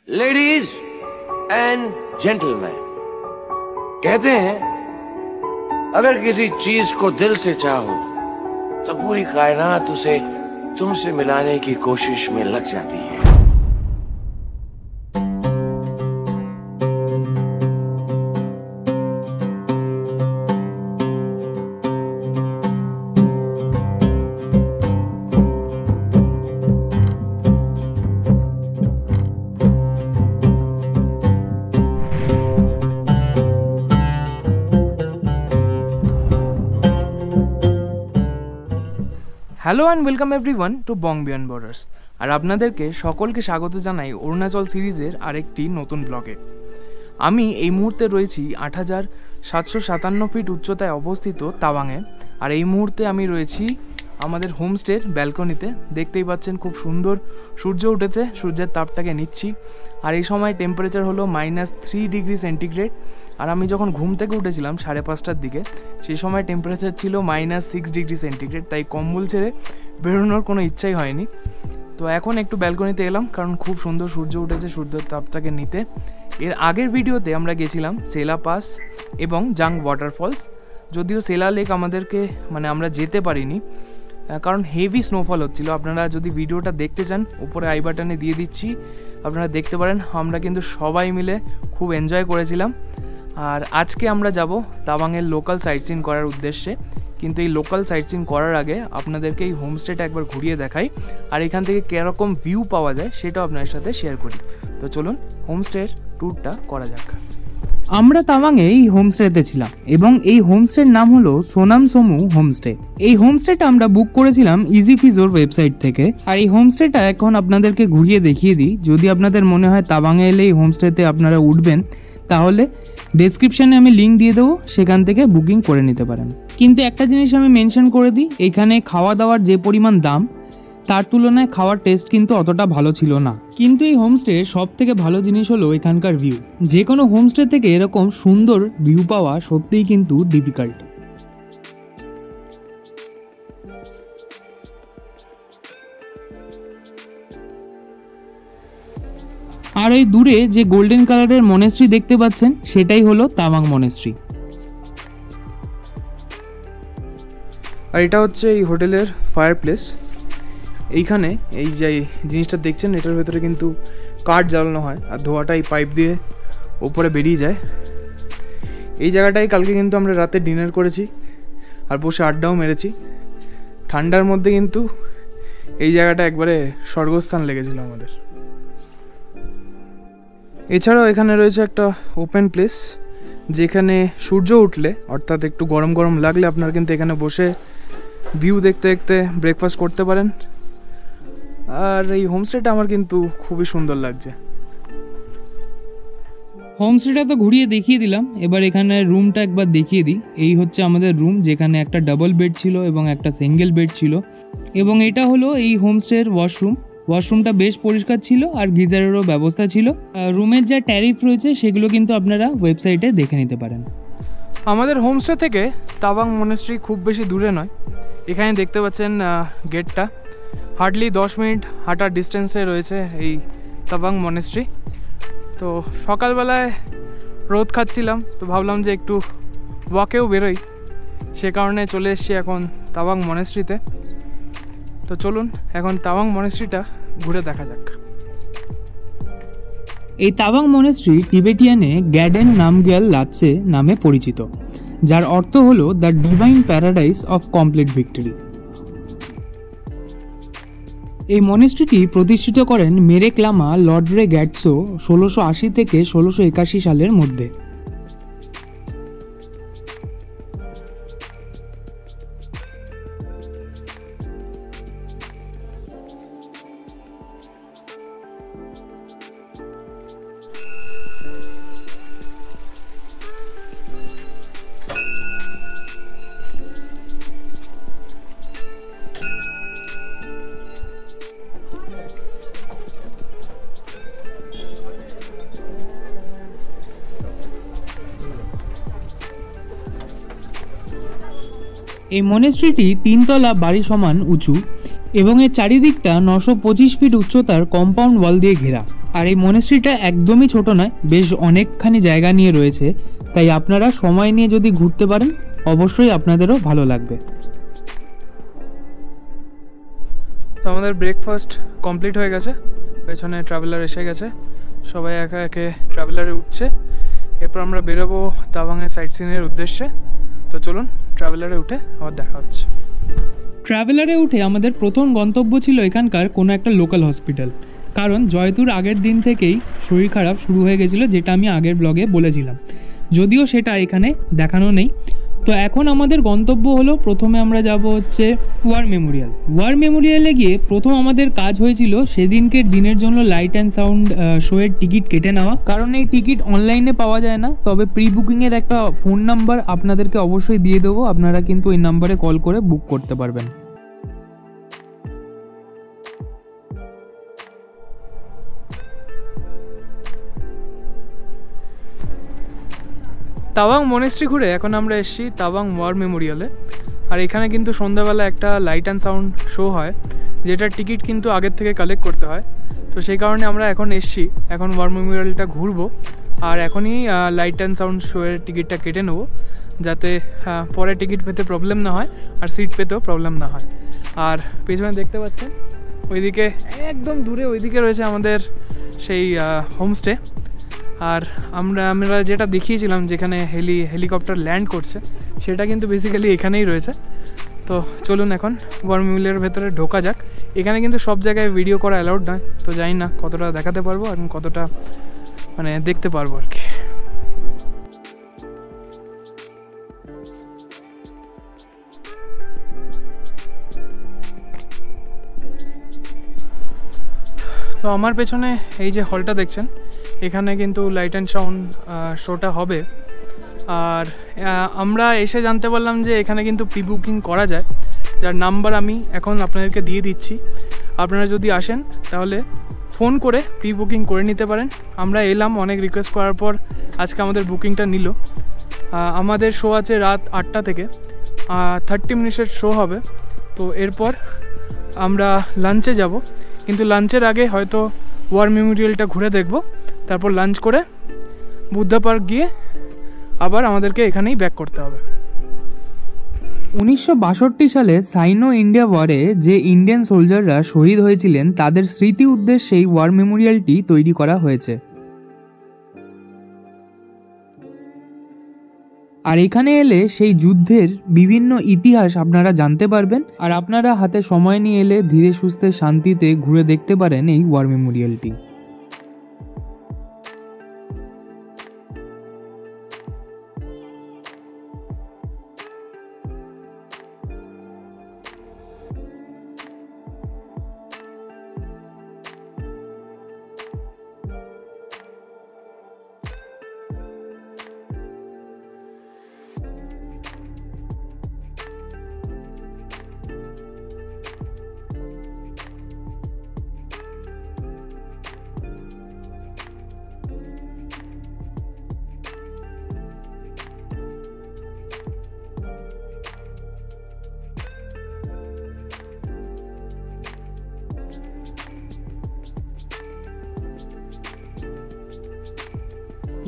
Ladies and gentleman, कहते हैं अगर किसी चीज को दिल से चाहो तो पूरी कायनात उसे तुमसे मिलाने की कोशिश में लग जाती है। Hello and welcome everyone to Bong beyond borders. আর আপনাদেরকে সকলকে স্বাগত জানাই অরুণাচল সিরিজের আরেকটি নতুন ব্লগে। আমি এই মুহূর্তে রয়েছি ৮৭৫৭ ফিট উচ্চতায় অবস্থিত তাওয়াংয়ে। আর এই মুহূর্তে আমি রয়েছি আমাদের হোমস্টের ব্যালকনিতে। দেখতেই পাচ্ছেন খুব সুন্দর সূর্য উঠেছে, সূর্যের তাপটাকে নিচ্ছি। আর এই সময় টেম্পারেচার হলো -3 ডিগ্রি সেন্টিগ্রেড। আর আমি যখন ঘুম থেকে উঠেছিলাম 5:30টার দিকে, সেই সময় টেম্পারেচার ছিল -6 ডিগ্রি সেন্টিগ্রেড। তাই কম্বল ছেড়ে বেরোনোর কোনো ইচ্ছাই হয়নি। তো এখন একটু ব্যালকনিতে এলাম, কারণ খুব সুন্দর সূর্য উঠেছে, সূর্যের তাপটাকে নিতে। এর আগের ভিডিওতে আমরা গেছিলাম সেলা পাস এবং জাং ওয়াটারফলস। যদিও সেলা লেক আমাদেরকে আমরা যেতে পারিনি, কারণ হেভি স্নোফল হচ্ছিল। আপনারা যদি ভিডিওটা দেখতে চান, উপরে আই বাটনে দিয়ে দিচ্ছি, আপনারা দেখতে পারেন। আমরা কিন্তু সবাই মিলে খুব এনজয় করেছিলাম। আর আজকে আমরা যাব তাওয়াংয়ের লোকাল সাইট সিন করার উদ্দেশ্যে। কিন্তু এই লোকাল সাইট সিন করার আগে আপনাদেরকে এই হোমস্টেটা একবার ঘুরিয়ে দেখাই, আর এখান থেকে কীরকম ভিউ পাওয়া যায় সেটাও আপনাদের সাথে শেয়ার করি। তো চলুন হোমস্টের ট্যুরটা করা যাক। আমরা তাওয়াংয়ে এই হোমস্টেতে ছিলাম এবং এই হোমস্টের নাম হলো সোনাম সমু হোমস্টে। এই হোমস্টেটা আমরা বুক করেছিলাম ইজি ফিজোর ওয়েবসাইট থেকে। আর এই হোমস্টেটা এখন আপনাদেরকে ঘুরিয়ে দেখিয়ে দিই। যদি আপনাদের মনে হয় তাওয়াংয়ে এলে এই হোমস্টেতে আপনারা উঠবেন, তাহলে ডেসক্রিপশানে আমি লিঙ্ক দিয়ে দেবো, সেখান থেকে বুকিং করে নিতে পারেন। কিন্তু একটা জিনিস আমি মেনশন করে দিই, এখানে খাওয়া দাওয়ার যে পরিমাণ দাম, তার তুলনায় খাওয়ার টেস্ট কিন্তু অতটা ভালো ছিল না। কিন্তু এই হোমস্টে সব থেকে ভালো জিনিস হলো এখানকার ভিউ। যে কোনো হোমস্টে থেকে এরকম সুন্দর ভিউ পাওয়া সত্যিই কিন্তু ডিফিকাল্ট। আর এই দূরে যে গোল্ডেন কালারের মনেস্ট্রি দেখতে পাচ্ছেন, সেটাই হলো তাওয়াং মনেস্ট্রি। আর এটা হচ্ছে এই হোটেলের ফায়ার প্লেস। এইখানে এই যে জিনিসটা দেখছেন, এটার ভেতরে কিন্তু কাঠ জ্বালানো হয়, আর ধোঁয়াটা এই পাইপ দিয়ে ওপরে বেরিয়ে যায়। এই জায়গাটায় কালকে কিন্তু আমরা রাতে ডিনার করেছি আর বসে আড্ডাও মেরেছি। ঠান্ডার মধ্যে কিন্তু এই জায়গাটা একবারে স্বর্গস্থান লেগেছিল আমাদের। এছাড়াও এখানে রয়েছে একটা ওপেন প্লেস, যেখানে সূর্য উঠলে অর্থাৎ একটু গরম গরম লাগলে আপনারা কিন্তু এখানে বসে ভিউ দেখতে দেখতে ব্রেকফাস্ট করতে পারেন। আর এই হোমস্টেটা আমার কিন্তু খুবই সুন্দর লাগছে। হোমস্টেটা তো ঘুরিয়ে দেখিয়ে দিলাম, এবার এখানে রুমটা একবার দেখিয়ে দিই। এই হচ্ছে আমাদের রুম, যেখানে একটা ডাবল বেড ছিল এবং একটা সিঙ্গেল বেড ছিল। এবং এটা হলো এই হোমস্টের ওয়াশরুম। ওয়াশরুমটা বেশ পরিষ্কার ছিল আর গিজারেরও ব্যবস্থা ছিল। রুমের যা ট্যারিফ রয়েছে সেগুলো কিন্তু আপনারা ওয়েবসাইটে দেখে নিতে পারেন। আমাদের হোমস্টে থেকে তাওয়াং মনেস্ট্রি খুব বেশি দূরে নয়। এখানে দেখতে পাচ্ছেন গেটটা, হার্ডলি 10 মিনিট হাঁটার ডিস্টেন্সে রয়েছে এই তাওয়াং মনেস্ট্রি। তো সকালবেলায় রোদ খাচ্ছিলাম, তো ভাবলাম যে একটু ওয়াকেও বেরোই, সে কারণে চলে এসেছি এখন তাওয়াং মনেস্ট্রিতে। তো চলুন এখন তাওয়াং মনেস্ট্রিটা ঘুরে দেখা যাক। এই তাওয়াং মনেস্ট্রি টিবেটিয়ানে গ্যাডেন নামগ্যাল লাতসে নামে পরিচিত, যার অর্থ হলো the divine paradise of complete victory. এই মনেস্ট্রিটি প্রতিষ্ঠিত করেন মেরেক লামা লর্ডরে গ্যাটসো 1680 থেকে 1681 সালের মধ্যে। এই মনেস্ট্রিটি 3 তলা বাড়ি সমান উঁচু এবং এর চারিদিকটা 925 ফিট উচ্চতার কম্পাউন্ড ওয়াল দিয়ে ঘেরা। আর এই মনেস্ট্রিটা একদমই ছোট নয়, বেশ অনেকখানি জায়গা নিয়ে রয়েছে, তাই আপনারা সময় নিয়ে যদি ঘুরতে পারেন অবশ্যই আপনাদেরও ভালো লাগবে। তো আমাদের ব্রেকফাস্ট কমপ্লিট হয়ে গেছে, পেছনে ট্রাভেলার এসে গেছে, সবাই একে একে ট্রাভেলারে উঠছে। এরপর আমরা বেরোবো তাওয়াংয়ের সাইট সিনের উদ্দেশ্যে। তো চলুন ট্রাভেলারে উঠে আবার দেখা হচ্ছে। ট্রাভেলারে উঠে আমাদের প্রথম গন্তব্য ছিল এখানকার কোনো একটা লোকাল হসপিটাল, কারণ জয়তুর আগের দিন থেকেই শরীর খারাপ শুরু হয়ে গেছিলো, যেটা আমি আগের ব্লগে বলেছিলাম, যদিও সেটা এখানে দেখানো নেই। তো এখন আমাদের গন্তব্য হলো, প্রথমে আমরা যাব হচ্ছে ওয়ার মেমোরিয়াল। ওয়ার মেমোরিয়ালে গিয়ে প্রথম আমাদের কাজ হয়েছিল সেদিনকের দিনের জন্য লাইট অ্যান্ড সাউন্ড শোয়ের টিকিট কেটে নেওয়া, কারণ এই টিকিট অনলাইনে পাওয়া যায় না। তবে প্রি বুকিংয়ের একটা ফোন নাম্বার আপনাদেরকে অবশ্যই দিয়ে দেবো, আপনারা কিন্তু এই নাম্বারে কল করে বুক করতে পারবেন। তাওয়াং মনেস্ট্রি ঘুরে এখন আমরা এসেছি তাওয়াং ওয়ার মেমোরিয়ালে। আর এখানে কিন্তু সন্ধ্যাবেলা একটা লাইট অ্যান্ড সাউন্ড শো হয়, যেটার টিকিট কিন্তু আগের থেকে কালেক্ট করতে হয়। তো সেই কারণে আমরা এখন এসেছি, এখন ওয়ার মেমোরিয়ালটা ঘুরবো আর এখনই লাইট অ্যান্ড সাউন্ড শোয়ের টিকিটটা কেটে নেবো, যাতে পরে টিকিট পেতে প্রবলেম না হয় আর সিট পেতেও প্রবলেম না হয়। আর পেছনে দেখতে পাচ্ছেন ওইদিকে একদম দূরে ওইদিকে রয়েছে আমাদের সেই হোমস্টে। আর আমরা যেটা দেখিয়েছিলাম যেখানে হেলিকপ্টার ল্যান্ড করছে, সেটা কিন্তু বেসিক্যালি এখানেই রয়েছে। তো চলুন এখন ওয়ার মেমোরিয়ালের ভেতরে ঢোকা যাক। এখানে কিন্তু সব জায়গায় ভিডিও করা অ্যালাউড নয়, তো জানি না কতটা দেখাতে পারবো এবং কতটা মানে দেখতে পারবো আর কি। তো আমার পেছনে এই যে হলটা দেখছেন, এখানে কিন্তু লাইট অ্যান্ড সাউন্ড শোটা হবে। আর আমরা এসে জানতে পারলাম যে এখানে কিন্তু প্রি বুকিং করা যায়, যার নাম্বার আমি এখন আপনাদেরকে দিয়ে দিচ্ছি। আপনারা যদি আসেন তাহলে ফোন করে প্রি বুকিং করে নিতে পারেন। আমরা এলাম, অনেক রিকোয়েস্ট করার পর আজকে আমাদের বুকিংটা নিল। আমাদের শো আছে রাত 8টা থেকে, 30 মিনিটের শো হবে। তো এরপর আমরা লাঞ্চে যাব, কিন্তু লাঞ্চের আগে হয়তো ওয়ার মেমোরিয়ালটা ঘুরে দেখব, তারপর লাঞ্চ করে বুদ্ধা পার্ক গিয়ে আবার আমাদেরকে এখানেই ব্যাক করতে হবে। 1962 সালে সাইনো ইন্ডিয়া ওয়ারে যে ইন্ডিয়ান সোলজাররা শহীদ হয়েছিলেন তাদের স্মৃতি উদ্দেশ্যে এই ওয়ার মেমোরিয়ালটি তৈরি করা হয়েছে। আর এখানে এলে সেই যুদ্ধের বিভিন্ন ইতিহাস আপনারা জানতে পারবেন, আর আপনারা হাতে সময় নিয়ে এলে ধীরে সুস্থে শান্তিতে ঘুরে দেখতে পারেন এই ওয়ার মেমোরিয়ালটি।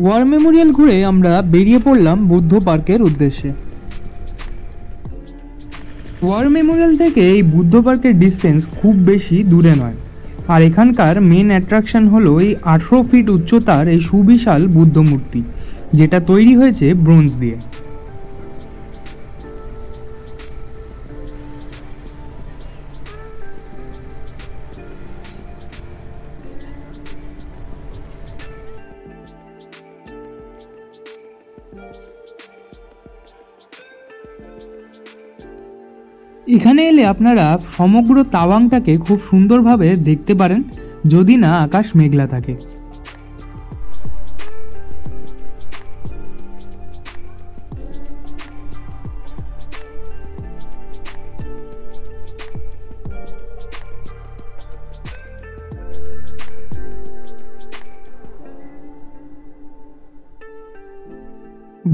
ওয়ার মেমোরিয়াল ঘুরে আমরা বেরিয়ে পড়লাম বুদ্ধ পার্কের উদ্দেশ্যে। ওয়ার মেমোরিয়াল থেকে এই বুদ্ধ পার্কের ডিস্টেন্স খুব বেশি দূরে নয়, আর এখানকার মেন অ্যাট্রাকশন হলো এই 18 ফিট উচ্চতার এই সুবিশাল বুদ্ধ মূর্তি, যেটা তৈরি হয়েছে ব্রোঞ্জ দিয়ে। এখানে এলে আপনারা সমগ্র তাওয়াংটাকে খুব সুন্দরভাবে দেখতে পারেন, যদি না আকাশ মেঘলা থাকে।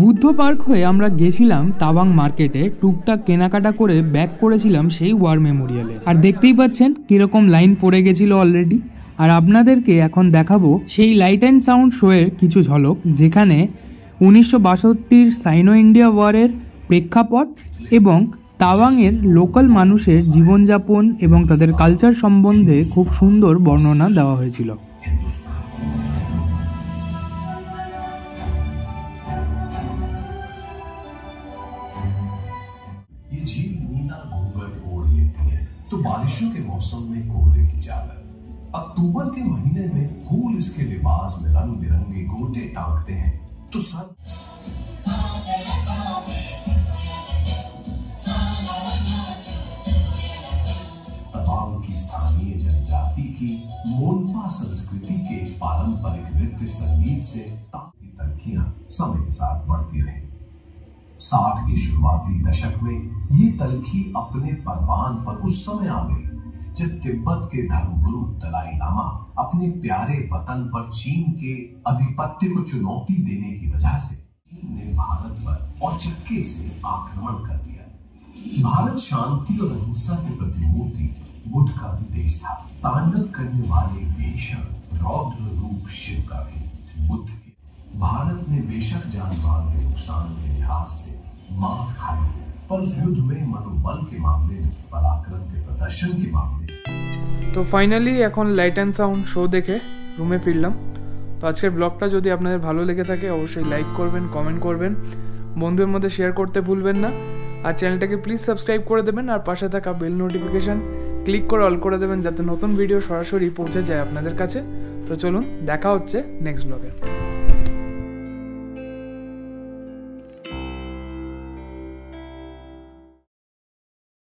বুদ্ধ পার্ক হয়ে আমরা গেছিলাম তাওয়াং মার্কেটে, টুকটাক কেনাকাটা করে ব্যাক করেছিলাম সেই ওয়ার মেমোরিয়ালে। আর দেখতেই পাচ্ছেন কিরকম লাইন পড়ে গেছিল অলরেডি। আর আপনাদেরকে এখন দেখাবো সেই লাইট অ্যান্ড সাউন্ড শোয়ের কিছু ঝলক, যেখানে 1962 সাইনো ইন্ডিয়া ওয়ারের প্রেক্ষাপট এবং তাওয়াংয়ের লোকাল মানুষের জীবনযাপন এবং তাদের কালচার সম্বন্ধে খুব সুন্দর বর্ণনা দেওয়া হয়েছিল। ये झील नीला घूंघट ओढ़ लेती है तो बारिशों के मौसम में कोहरे की चादर। अक्टूबर के महीने में फूल इसके लिबास में रंग बिरंगे गोटे टांगते हैं तो सर तवांग की स्थानीय जनजाति की मोनपा संस्कृति के पारंपरिक नृत्य संगीत से तलखियां समय के साथ बढ़ती रही। 60 के शुरुआती दशक में ये तलखी अपने परवान पर उस समय आ गई जब तिब्बत के धर्मगुरु दलाई लामा अपने प्यारे वतन पर चीन के आधिपत्य को चुनौती देने की वजह से चीन ने भारत पर औचक्के से आक्रमण कर दिया। भारत शांति और अहिंसा के प्रतिमूर्ति बुद्ध का भी देश था। तांडव करने वाले बेशक रौद्र रूप शिव का भी बुद्ध के। भारत ने बेशक जान माल के नुकसान के लिहाज से मात खाई, पर उस युद्ध में मनोबल के मामले में, पराक्रम के प्रदर्शन के मामले। তো ফাইনালি এখন লাইট অ্যান্ড সাউন্ড শো দেখে রুমে ফিরলাম। তো আজকের ব্লগটা যদি আপনাদের ভালো লেগে থাকে অবশ্যই লাইক করবেন, কমেন্ট করবেন, বন্ধুদের মধ্যে শেয়ার করতে ভুলবেন না। আর চ্যানেলটাকে প্লিজ সাবস্ক্রাইব করে দেবেন আর পাশে থাকা বেল নোটিফিকেশান ক্লিক করে অল করে দেবেন যাতে নতুন ভিডিও সরাসরি পৌঁছে যায় আপনাদের কাছে। তো চলুন দেখা হচ্ছে নেক্সট ব্লগে।